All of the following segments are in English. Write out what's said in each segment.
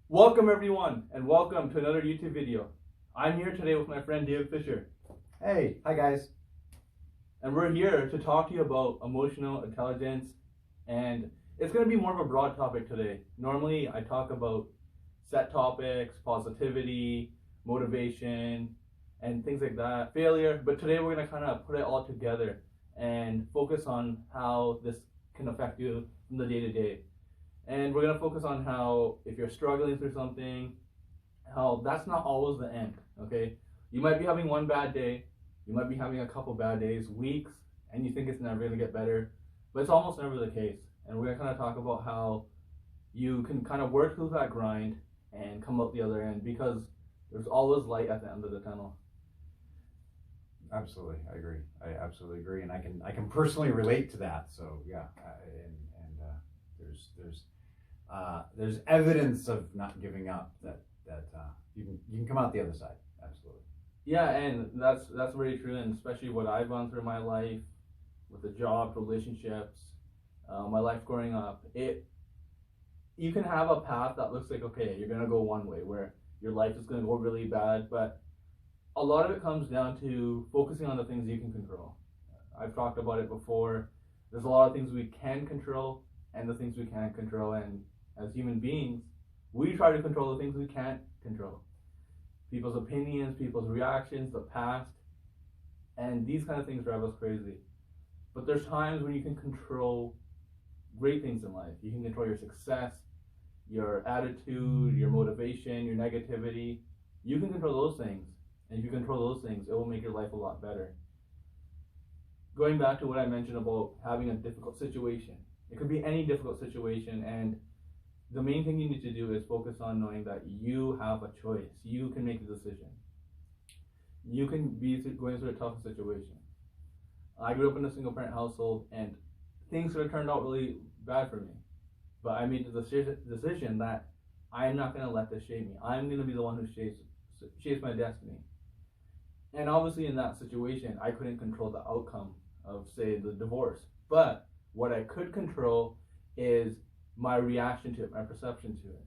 Welcome everyone, and welcome to another YouTube video. I'm here today with my friend David Fisher, Hey, hi guys. and we're here to talk to you about emotional intelligence, and it's going to be more of a broad topic today. Normally I talk about set topics, positivity, motivation, and things like that, failure, but today we're going to kind of put it all together and focus on how this can affect you from the day to day. And we're going to focus on how if you're struggling through something, how that's not always the end, okay? You might be having one bad day, you might be having a couple bad days, weeks, and you think it's never going to get better, but it's almost never the case. And we're going to kind of talk about how you can kind of work through that grind and come out the other end, because there's always light at the end of the tunnel. Absolutely, I agree. I absolutely agree, and I can personally relate to that. So yeah, there's evidence of not giving up that you can come out the other side. Absolutely. Yeah, and that's very true, and especially what I've gone through in my life with the job, relationships, my life growing up. You can have a path that looks like, okay, you're gonna go one way where your life is gonna go really bad, but a lot of it comes down to focusing on the things you can control. I've talked about it before. There's a lot of things we can control and the things we can't control, and as human beings, we try to control the things we can't control. People's opinions, people's reactions, the past, and these kind of things drive us crazy. But there's times when you can control great things in life. You can control your success, your attitude, your motivation, your negativity. You can control those things. And if you control those things, it will make your life a lot better. Going back to what I mentioned about having a difficult situation, it could be any difficult situation, and the main thing you need to do is focus on knowing that you have a choice. You can make a decision. You can be going through a tough situation. I grew up in a single parent household, and things could have turned out really bad for me. But I made the decision that I am not going to let this shape me. I'm going to be the one who shapes my destiny. And obviously, in that situation, I couldn't control the outcome of, say, the divorce. But what I could control is my reaction to it, my perception to it.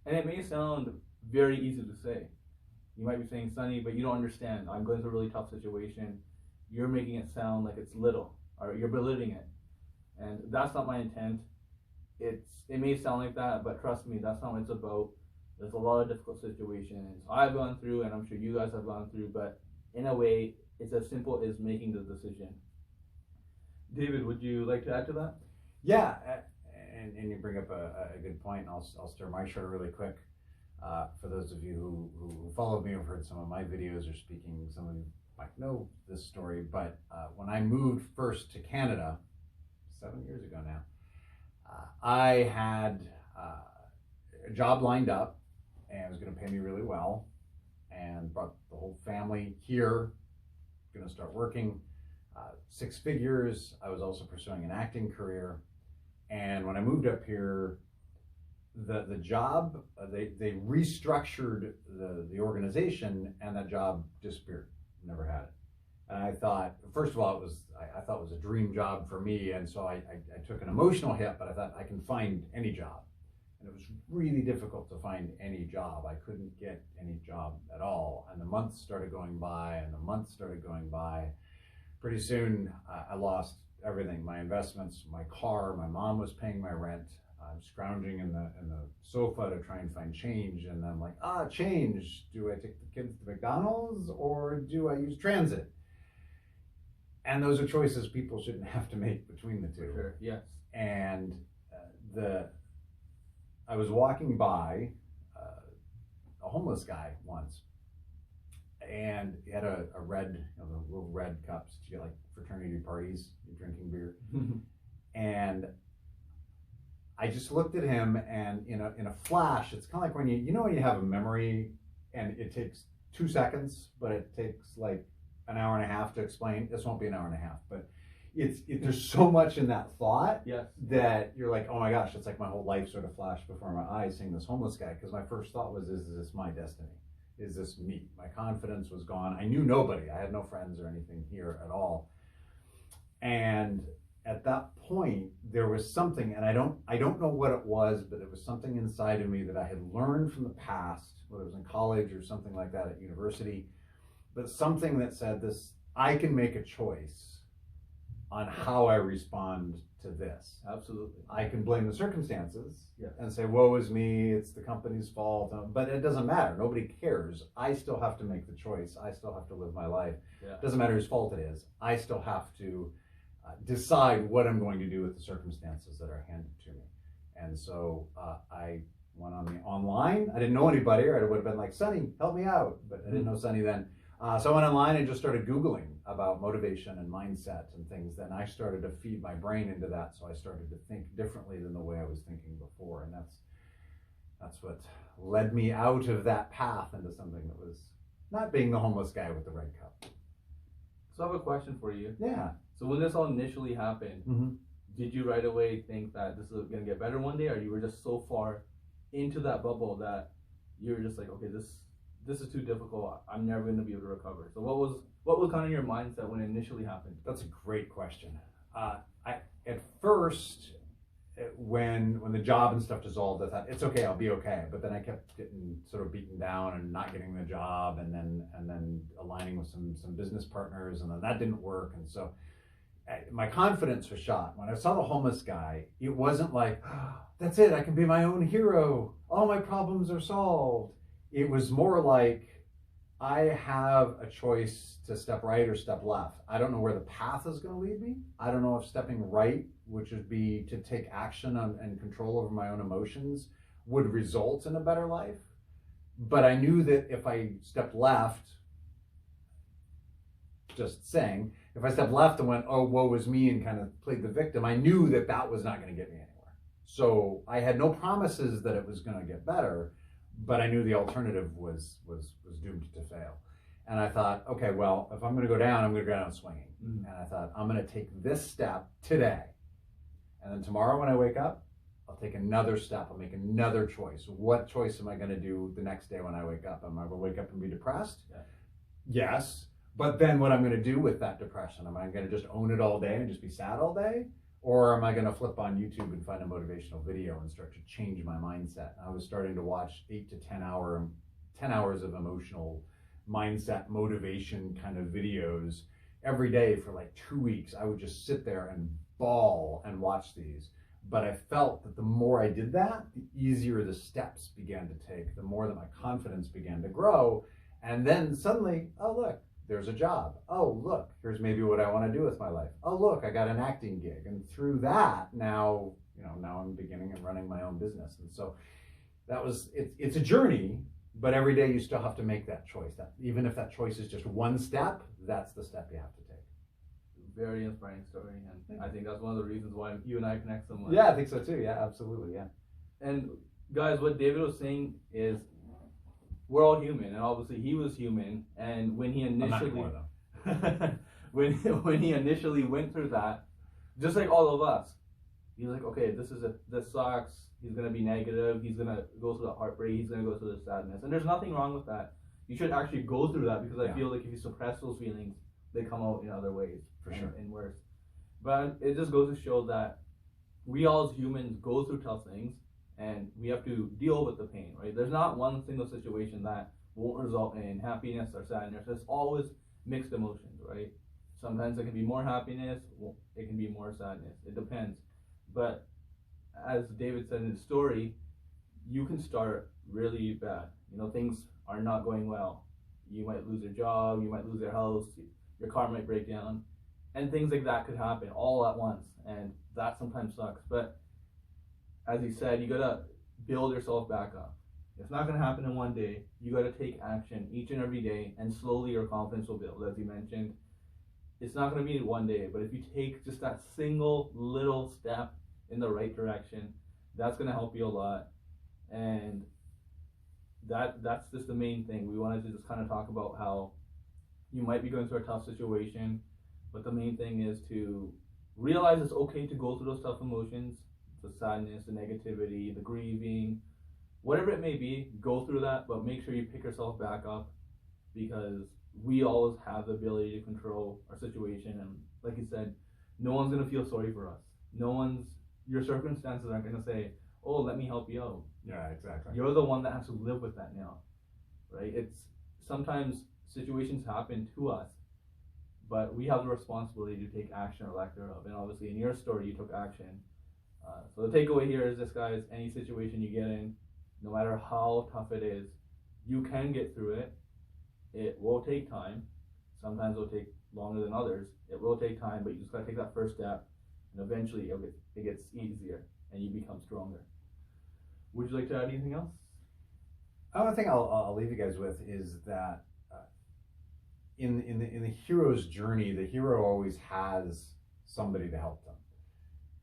And it may sound very easy to say. You might be saying, Sonny, but you don't understand. I'm going through a really tough situation. You're making it sound like it's little, or you're belittling it. And that's not my intent. It may sound like that, but trust me, that's not what it's about. There's a lot of difficult situations I've gone through, and I'm sure you guys have gone through, but in a way, it's as simple as making the decision. David, would you like to add to that? Yeah, and you bring up a good point. I'll stir my share really quick. For those of you who follow me, have heard some of my videos or speaking, some of you might know this story, but when I moved first to Canada 7 years ago now, I had a job lined up, and it was going to pay me really well, and brought the whole family here, going to start working, 6 figures. I was also pursuing an acting career, and when I moved up here, the job, they restructured the organization, and that job disappeared. Never had it. And I thought, first of all, I thought it was a dream job for me, and so I took an emotional hit, but I thought I can find any job. And it was really difficult to find any job. I couldn't get any job at all. And the months started going by, and the months started going by. Pretty soon, I lost everything, my investments, my car. My mom was paying my rent. I'm scrounging in the sofa to try and find change. And I'm like, change. Do I take the kids to McDonald's, or do I use transit? And those are choices people shouldn't have to make between the two. For sure, yes. And I was walking by a homeless guy once, and he had a red, the little red cups to get like fraternity parties, you're drinking beer. And I just looked at him, and in a flash, it's kind of like when when you have a memory and it takes 2 seconds, but it takes like an hour and a half to explain. This won't be an hour and a half, but there's so much in that thought, yes, that you're like, oh my gosh, it's like my whole life sort of flashed before my eyes seeing this homeless guy. Because my first thought was, is this my destiny? Is this me? My confidence was gone. I knew nobody. I had no friends or anything here at all. And at that point, there was something, and I don't know what it was, but it was something inside of me that I had learned from the past, whether it was in college or something like that at university, but something that said this, I can make a choice on how I respond to this. Absolutely. I can blame the circumstances, yes, and say, woe is me, it's the company's fault, but it doesn't matter. Nobody cares. I still have to make the choice. I still have to live my life. Yeah. It doesn't matter whose fault it is. I still have to decide what I'm going to do with the circumstances that are handed to me. And so I went on the online. I didn't know anybody, or I would have been like, Sonny, help me out. But I didn't know Sonny then. So I went online and just started Googling about motivation and mindset and things. Then I started to feed my brain into that. So I started to think differently than the way I was thinking before. And that's what led me out of that path into something that was not being the homeless guy with the red cup. So I have a question for you. Yeah. So when this all initially happened, did you right away think that this is going to get better one day, or you were just so far into that bubble that you were just like, okay, this is too difficult. I'm never going to be able to recover. So what was kind of your mindset when it initially happened? That's a great question. At first, when the job and stuff dissolved, I thought it's okay, I'll be okay. But then I kept getting sort of beaten down and not getting the job, and then aligning with some business partners, and then that didn't work, and so my confidence was shot. When I saw the homeless guy, it wasn't like, oh, that's it, I can be my own hero. All my problems are solved. It was more like, I have a choice to step right or step left. I don't know where the path is going to lead me. I don't know if stepping right, which would be to take action and control over my own emotions, would result in a better life. But I knew that if I stepped left, just saying, if I stepped left and went, oh, woe is me, and kind of played the victim, I knew that that was not going to get me anywhere. So I had no promises that it was going to get better, but I knew the alternative was doomed to fail. And I thought, okay, well, if I'm going to go down, I'm going to go down swinging. And I thought, I'm going to take this step today. And then tomorrow when I wake up, I'll take another step. I'll make another choice. What choice am I going to do the next day when I wake up? Am I going to wake up and be depressed? Yeah. Yes. But then what I'm going to do with that depression? Am I going to just own it all day and just be sad all day? Or am I going to flip on YouTube and find a motivational video and start to change my mindset? I was starting to watch 8 to 10 hours of emotional mindset motivation kind of videos every day for like 2 weeks. I would just sit there and bawl and watch these. But I felt that the more I did that, the easier the steps began to take, the more that my confidence began to grow. And then suddenly, oh, look, there's a job. Oh, look, here's maybe what I want to do with my life. Oh, look, I got an acting gig. And through that, now I'm beginning and running my own business. And so it's a journey, but every day you still have to make that choice. That even if that choice is just one step, that's the step you have to take. Very inspiring story, and I think that's one of the reasons why you and I connect so much. Yeah, I think so too. Yeah, absolutely. Yeah. And guys, what David was saying is, we're all human, and obviously he was human. And when he initially, when he initially went through that, just like all of us, he's like, okay, this sucks. He's gonna be negative. He's gonna go through the heartbreak. He's gonna go through the sadness, and there's nothing wrong with that. You should actually go through that, because I feel like if you suppress those feelings, they come out in other ways, for sure, and worse. But it just goes to show that we all as humans go through tough things, and we have to deal with the pain, right? There's not one single situation that won't result in happiness or sadness. There's always mixed emotions, right? Sometimes it can be more happiness, it can be more sadness. It depends. But as David said in his story, you can start really bad. Things are not going well. You might lose your job, you might lose your house, your car might break down, and things like that could happen all at once, and that sometimes sucks. But as he said, you gotta build yourself back up. It's not gonna happen in one day. You gotta take action each and every day, and slowly your confidence will build, as you mentioned. It's not gonna be in one day, but if you take just that single little step in the right direction, that's gonna help you a lot. And that's just the main thing. We wanted to just kind of talk about how you might be going through a tough situation, but the main thing is to realize it's okay to go through those tough emotions, the sadness, the negativity, the grieving, whatever it may be. Go through that, but make sure you pick yourself back up, because we always have the ability to control our situation. And like you said, no one's gonna feel sorry for us. Your circumstances aren't gonna say, "Oh, let me help you out." Yeah, exactly. You're the one that has to live with that now, right? It's sometimes situations happen to us, but we have the responsibility to take action or lack thereof. And obviously, in your story, you took action. So the takeaway here is this, guys: any situation you get in, no matter how tough it is, you can get through it. It will take time. Sometimes it'll take longer than others. It will take time, but you just gotta take that first step, and eventually it gets easier, and you become stronger. Would you like to add anything else? Another thing I'll leave you guys with is that in the hero's journey, the hero always has somebody to help them.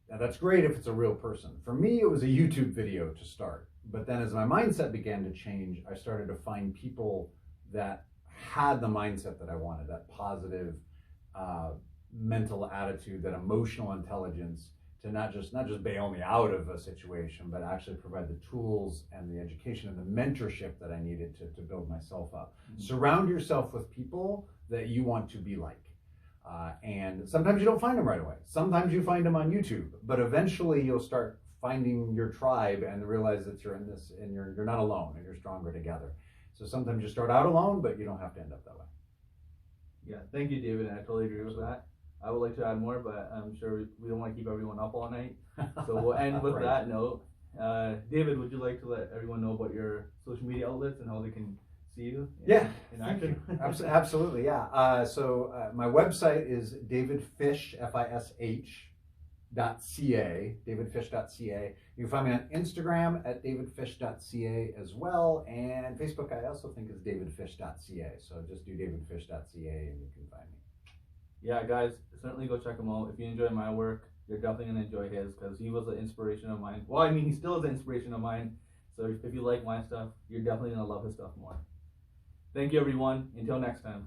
Now that's great if it's a real person. For me, it was a YouTube video to start. But then as my mindset began to change, I started to find people that had the mindset that I wanted, that positive mental attitude, that emotional intelligence to not just bail me out of a situation, but actually provide the tools and the education and the mentorship that I needed to build myself up. Mm-hmm. Surround yourself with people that you want to be like. And sometimes you don't find them right away. Sometimes you find them on YouTube, but eventually you'll start finding your tribe and realize that you're in this and you're not alone and you're stronger together. So sometimes you start out alone, but you don't have to end up that way. Yeah, thank you, David. And I totally agree with that. I would like to add more, but I'm sure we don't want to keep everyone up all night. So we'll end with that note. David, would you like to let everyone know about your social media outlets and how they can see you in action? Absolutely, yeah. So my website is davidfish, FISH.ca, davidfish.ca. You can find me on Instagram at davidfish.ca as well, and Facebook I also think is davidfish.ca. So just do davidfish.ca and you can find me. Yeah, guys, certainly go check him out. If you enjoy my work, you're definitely going to enjoy his, because he was an inspiration of mine. Well, I mean, he still is an inspiration of mine. So if you like my stuff, you're definitely going to love his stuff more. Thank you, everyone. Until next time.